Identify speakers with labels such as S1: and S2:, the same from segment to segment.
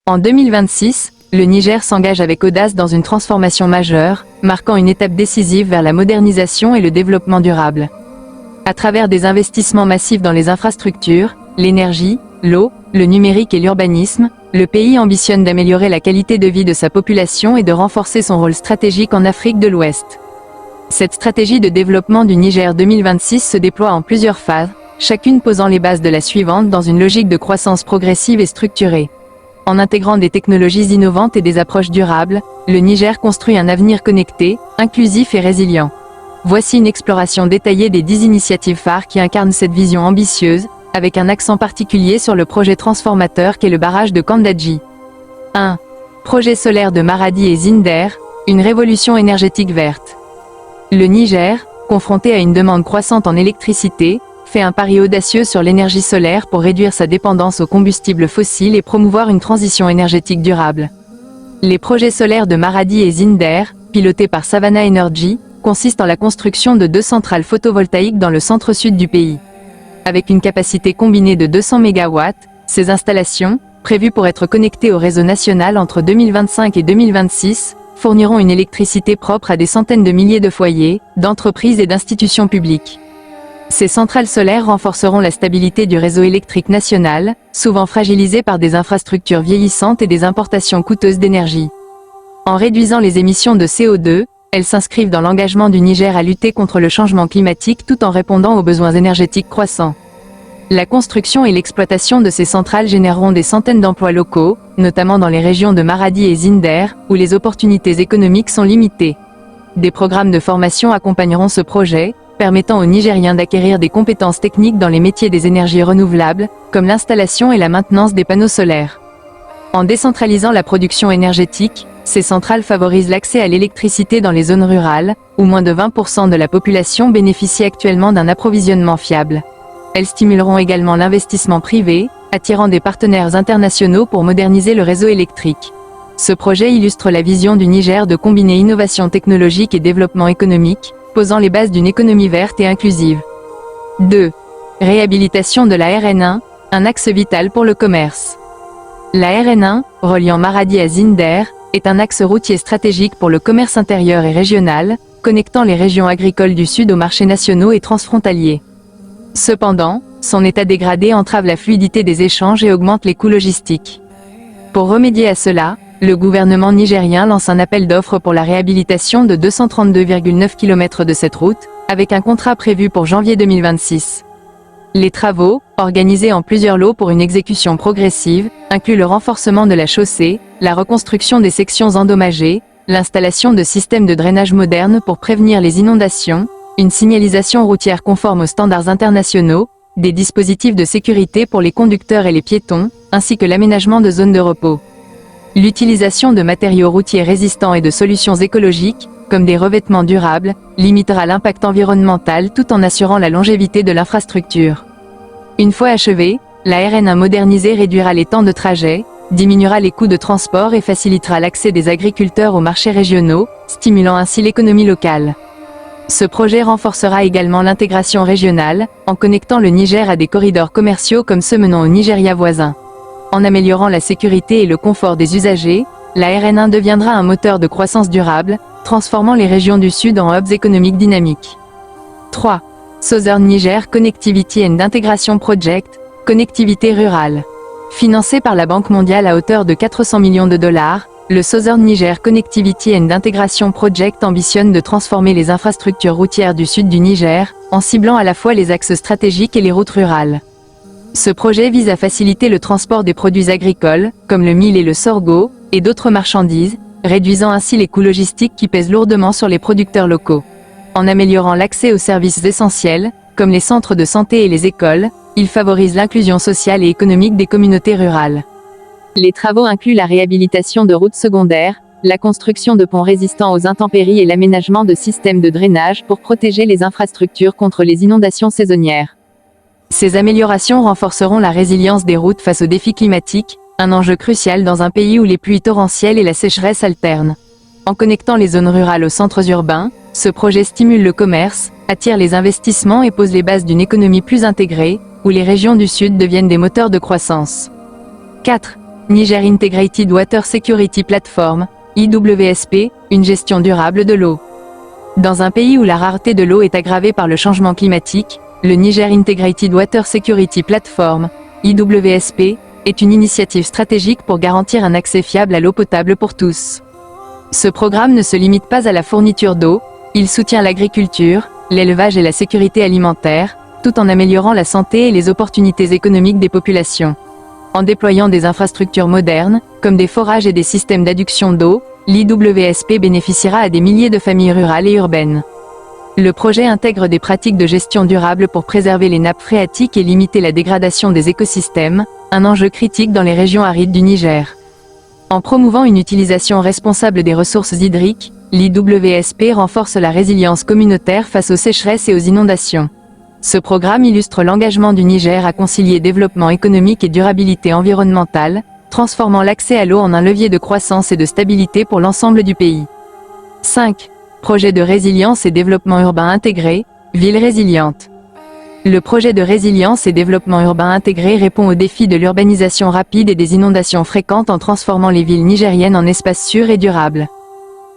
S1: En 2026, le Niger s'engage avec audace dans une transformation majeure, marquant une étape décisive vers la modernisation et le développement durable. À travers des investissements massifs dans les infrastructures, l'énergie, l'eau, le numérique et l'urbanisme, le pays ambitionne d'améliorer la qualité de vie de sa population et de renforcer son rôle stratégique en Afrique de l'Ouest. Cette stratégie de développement du Niger 2026 se déploie en plusieurs phases, chacune posant les bases de la suivante dans une logique de croissance progressive et structurée. En intégrant des technologies innovantes et des approches durables, le Niger construit un avenir connecté, inclusif et résilient. Voici une exploration détaillée des 10 initiatives phares qui incarnent cette vision ambitieuse, avec un accent particulier sur le projet transformateur qu'est le barrage de Kandadji. 1. Projet solaire de Maradi et Zinder, une révolution énergétique verte. Le Niger, confronté à une demande croissante en électricité, fait un pari audacieux sur l'énergie solaire pour réduire sa dépendance aux combustibles fossiles et promouvoir une transition énergétique durable. Les projets solaires de Maradi et Zinder, pilotés par Savannah Energy, consistent en la construction de 2 centrales photovoltaïques dans le centre-sud du pays. Avec une capacité combinée de 200 MW, ces installations, prévues pour être connectées au réseau national entre 2025 et 2026, fourniront une électricité propre à des centaines de milliers de foyers, d'entreprises et d'institutions publiques. Ces centrales solaires renforceront la stabilité du réseau électrique national, souvent fragilisé par des infrastructures vieillissantes et des importations coûteuses d'énergie. En réduisant les émissions de CO2, elles s'inscrivent dans l'engagement du Niger à lutter contre le changement climatique tout en répondant aux besoins énergétiques croissants. La construction et l'exploitation de ces centrales généreront des centaines d'emplois locaux, notamment dans les régions de Maradi et Zinder, où les opportunités économiques sont limitées. Des programmes de formation accompagneront ce projet, permettant aux Nigériens d'acquérir des compétences techniques dans les métiers des énergies renouvelables, comme l'installation et la maintenance des panneaux solaires. En décentralisant la production énergétique, ces centrales favorisent l'accès à l'électricité dans les zones rurales, où moins de 20% de la population bénéficie actuellement d'un approvisionnement fiable. Elles stimuleront également l'investissement privé, attirant des partenaires internationaux pour moderniser le réseau électrique. Ce projet illustre la vision du Niger de combiner innovation technologique et développement économique, posant les bases d'une économie verte et inclusive. 2. Réhabilitation de la RN1, un axe vital pour le commerce. La RN1, reliant Maradi à Zinder, est un axe routier stratégique pour le commerce intérieur et régional, connectant les régions agricoles du Sud aux marchés nationaux et transfrontaliers. Cependant, son état dégradé entrave la fluidité des échanges et augmente les coûts logistiques. Pour remédier à cela, le gouvernement nigérien lance un appel d'offres pour la réhabilitation de 232,9 km de cette route, avec un contrat prévu pour janvier 2026. Les travaux, organisés en plusieurs lots pour une exécution progressive, incluent le renforcement de la chaussée, la reconstruction des sections endommagées, l'installation de systèmes de drainage modernes pour prévenir les inondations, une signalisation routière conforme aux standards internationaux, des dispositifs de sécurité pour les conducteurs et les piétons, ainsi que l'aménagement de zones de repos. L'utilisation de matériaux routiers résistants et de solutions écologiques, comme des revêtements durables, limitera l'impact environnemental tout en assurant la longévité de l'infrastructure. Une fois achevée, la RN1 modernisée réduira les temps de trajet, diminuera les coûts de transport et facilitera l'accès des agriculteurs aux marchés régionaux, stimulant ainsi l'économie locale. Ce projet renforcera également l'intégration régionale, en connectant le Niger à des corridors commerciaux comme ceux menant au Nigeria voisin. En améliorant la sécurité et le confort des usagers, la RN1 deviendra un moteur de croissance durable, transformant les régions du Sud en hubs économiques dynamiques. 3. Southern Niger Connectivity and Integration Project, connectivité rurale. Financé par la Banque mondiale à hauteur de 400 millions de dollars, le Southern Niger Connectivity and Integration Project ambitionne de transformer les infrastructures routières du sud du Niger, en ciblant à la fois les axes stratégiques et les routes rurales. Ce projet vise à faciliter le transport des produits agricoles, comme le mil et le sorgho, et d'autres marchandises, réduisant ainsi les coûts logistiques qui pèsent lourdement sur les producteurs locaux. En améliorant l'accès aux services essentiels, comme les centres de santé et les écoles, il favorise l'inclusion sociale et économique des communautés rurales. Les travaux incluent la réhabilitation de routes secondaires, la construction de ponts résistants aux intempéries et l'aménagement de systèmes de drainage pour protéger les infrastructures contre les inondations saisonnières. Ces améliorations renforceront la résilience des routes face aux défis climatiques, un enjeu crucial dans un pays où les pluies torrentielles et la sécheresse alternent. En connectant les zones rurales aux centres urbains, ce projet stimule le commerce, attire les investissements et pose les bases d'une économie plus intégrée, où les régions du Sud deviennent des moteurs de croissance. 4. Niger Integrated Water Security Platform, IWSP, une gestion durable de l'eau. Dans un pays où la rareté de l'eau est aggravée par le changement climatique, le Niger Integrated Water Security Platform, IWSP, est une initiative stratégique pour garantir un accès fiable à l'eau potable pour tous. Ce programme ne se limite pas à la fourniture d'eau, il soutient l'agriculture, l'élevage et la sécurité alimentaire, tout en améliorant la santé et les opportunités économiques des populations. En déployant des infrastructures modernes, comme des forages et des systèmes d'adduction d'eau, l'IWSP bénéficiera à des milliers de familles rurales et urbaines. Le projet intègre des pratiques de gestion durable pour préserver les nappes phréatiques et limiter la dégradation des écosystèmes, un enjeu critique dans les régions arides du Niger. En promouvant une utilisation responsable des ressources hydriques, l'IWSP renforce la résilience communautaire face aux sécheresses et aux inondations. Ce programme illustre l'engagement du Niger à concilier développement économique et durabilité environnementale, transformant l'accès à l'eau en un levier de croissance et de stabilité pour l'ensemble du pays. 5. Projet de résilience et développement urbain intégré, ville résiliente. Le projet de résilience et développement urbain intégré répond aux défis de l'urbanisation rapide et des inondations fréquentes en transformant les villes nigériennes en espaces sûrs et durables.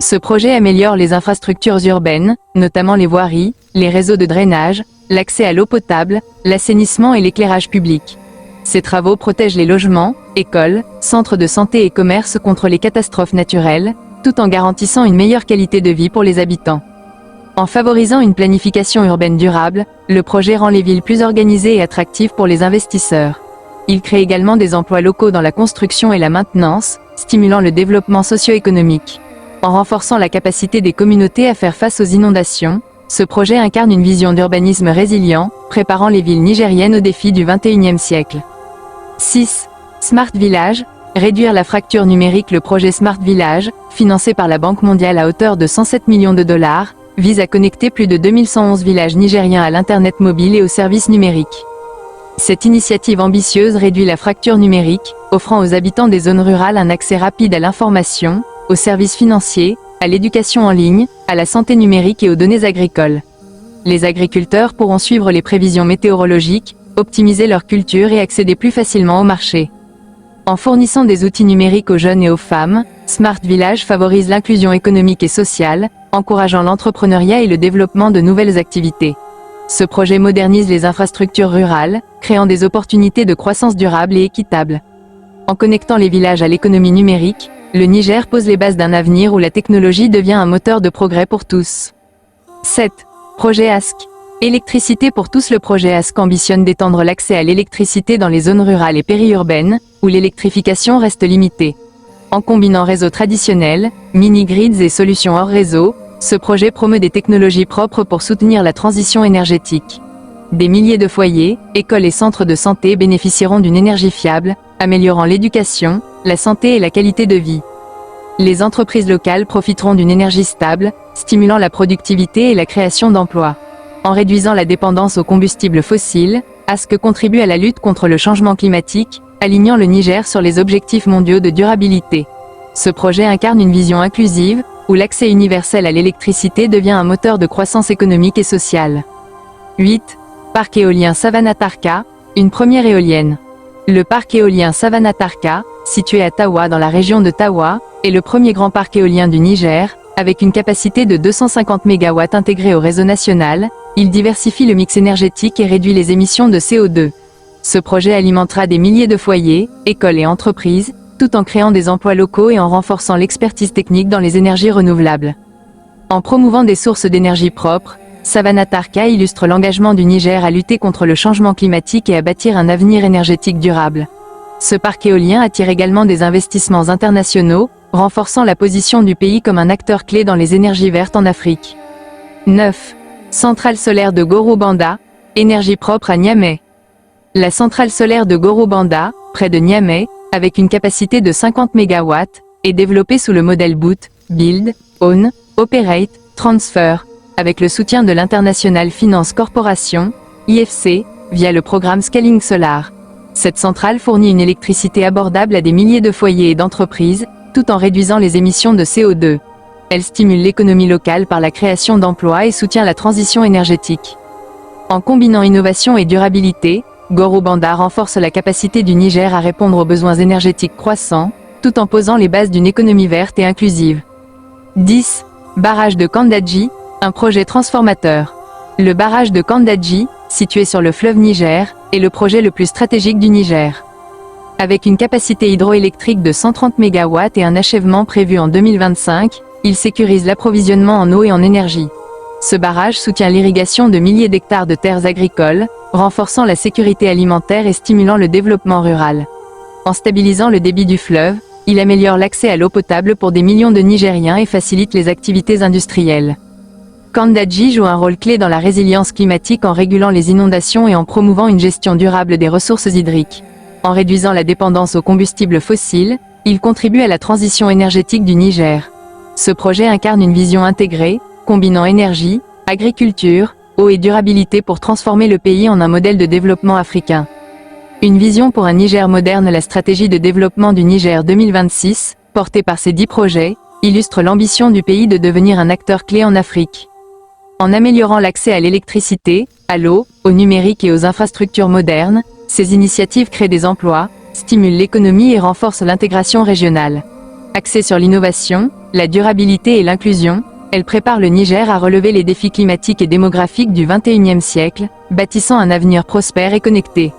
S1: Ce projet améliore les infrastructures urbaines, notamment les voiries, les réseaux de drainage, l'accès à l'eau potable, l'assainissement et l'éclairage public. Ces travaux protègent les logements, écoles, centres de santé et commerces contre les catastrophes naturelles, tout en garantissant une meilleure qualité de vie pour les habitants. En favorisant une planification urbaine durable, le projet rend les villes plus organisées et attractives pour les investisseurs. Il crée également des emplois locaux dans la construction et la maintenance, stimulant le développement socio-économique. En renforçant la capacité des communautés à faire face aux inondations, ce projet incarne une vision d'urbanisme résilient, préparant les villes nigériennes aux défis du XXIe siècle. 6. Smart Village, réduire la fracture numérique. Le projet Smart Village, financé par la Banque mondiale à hauteur de 107 millions de dollars, vise à connecter plus de 2111 villages nigériens à l'Internet mobile et aux services numériques. Cette initiative ambitieuse réduit la fracture numérique, offrant aux habitants des zones rurales un accès rapide à l'information, aux services financiers, à l'éducation en ligne, à la santé numérique et aux données agricoles. Les agriculteurs pourront suivre les prévisions météorologiques, optimiser leur culture et accéder plus facilement au marché. En fournissant des outils numériques aux jeunes et aux femmes, Smart Village favorise l'inclusion économique et sociale, encourageant l'entrepreneuriat et le développement de nouvelles activités. Ce projet modernise les infrastructures rurales, créant des opportunités de croissance durable et équitable. En connectant les villages à l'économie numérique, le Niger pose les bases d'un avenir où la technologie devient un moteur de progrès pour tous. 7. Projet ASK. Électricité pour tous. Le projet ASK ambitionne d'étendre l'accès à l'électricité dans les zones rurales et périurbaines, où l'électrification reste limitée. En combinant réseaux traditionnels, mini-grids et solutions hors réseau, ce projet promeut des technologies propres pour soutenir la transition énergétique. Des milliers de foyers, écoles et centres de santé bénéficieront d'une énergie fiable, améliorant l'éducation, la santé et la qualité de vie. Les entreprises locales profiteront d'une énergie stable, stimulant la productivité et la création d'emplois. En réduisant la dépendance aux combustibles fossiles, ASK contribue à la lutte contre le changement climatique, alignant le Niger sur les objectifs mondiaux de durabilité. Ce projet incarne une vision inclusive, où l'accès universel à l'électricité devient un moteur de croissance économique et sociale. 8. Parc éolien Savannah-Tarka, une première éolienne. Le parc éolien Savannah-Tarka, situé à Tawa dans la région de Tawa, est le premier grand parc éolien du Niger, avec une capacité de 250 MW intégrée au réseau national. Il diversifie le mix énergétique et réduit les émissions de CO2. Ce projet alimentera des milliers de foyers, écoles et entreprises, tout en créant des emplois locaux et en renforçant l'expertise technique dans les énergies renouvelables. En promouvant des sources d'énergie propres, Savannah-Tarka illustre l'engagement du Niger à lutter contre le changement climatique et à bâtir un avenir énergétique durable. Ce parc éolien attire également des investissements internationaux, renforçant la position du pays comme un acteur clé dans les énergies vertes en Afrique. 9. Centrale solaire de Gorobanda, énergie propre à Niamey. La centrale solaire de Gorobanda, près de Niamey, avec une capacité de 50 MW, est développée sous le modèle Boot, Build, Own, Operate, Transfer, avec le soutien de l'International Finance Corporation, IFC, via le programme Scaling Solar. Cette centrale fournit une électricité abordable à des milliers de foyers et d'entreprises, tout en réduisant les émissions de CO2. Elle stimule l'économie locale par la création d'emplois et soutient la transition énergétique. En combinant innovation et durabilité, Goro Banda renforce la capacité du Niger à répondre aux besoins énergétiques croissants, tout en posant les bases d'une économie verte et inclusive. 10. Barrage de Kandaji, un projet transformateur. Le barrage de Kandaji, situé sur le fleuve Niger, est le projet le plus stratégique du Niger. Avec une capacité hydroélectrique de 130 MW et un achèvement prévu en 2025, il sécurise l'approvisionnement en eau et en énergie. Ce barrage soutient l'irrigation de milliers d'hectares de terres agricoles, renforçant la sécurité alimentaire et stimulant le développement rural. En stabilisant le débit du fleuve, il améliore l'accès à l'eau potable pour des millions de Nigériens et facilite les activités industrielles. Kandaji joue un rôle clé dans la résilience climatique en régulant les inondations et en promouvant une gestion durable des ressources hydriques. En réduisant la dépendance aux combustibles fossiles, il contribue à la transition énergétique du Niger. Ce projet incarne une vision intégrée, combinant énergie, agriculture, eau et durabilité pour transformer le pays en un modèle de développement africain. Une vision pour un Niger moderne. La stratégie de développement du Niger 2026, portée par ces 10 projets, illustre l'ambition du pays de devenir un acteur clé en Afrique. En améliorant l'accès à l'électricité, à l'eau, au numérique et aux infrastructures modernes, ces initiatives créent des emplois, stimulent l'économie et renforcent l'intégration régionale. Axée sur l'innovation, la durabilité et l'inclusion, elle prépare le Niger à relever les défis climatiques et démographiques du XXIe siècle, bâtissant un avenir prospère et connecté.